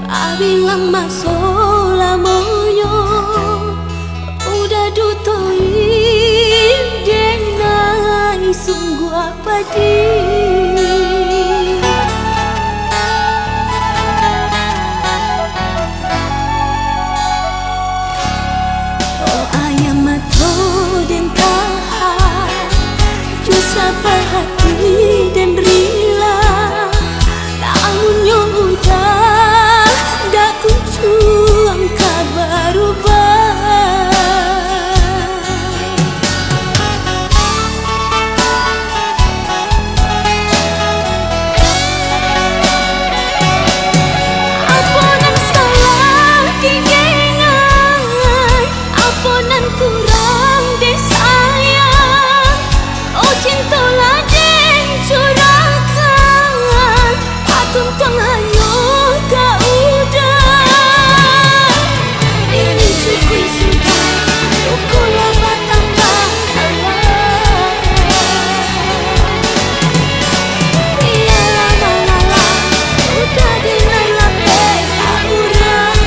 Abilang masola moyo udah dutoi denai sungguh apa di oh ayam mato den tahan jusa perhati dan rila namun yang udah dak kunjung kabar ubah aponan salah digenai aponan kurang desayang oh cintolah den curahkan atun penghayo kau udah ini cukup sudah ukulah batang bahagia iyalah malalah udah dinai lapeh aurang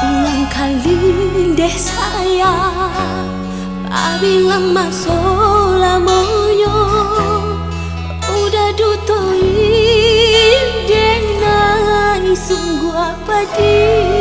ulang kali deh sayang abilang masola moyo udah dutoi denai sungguh apa di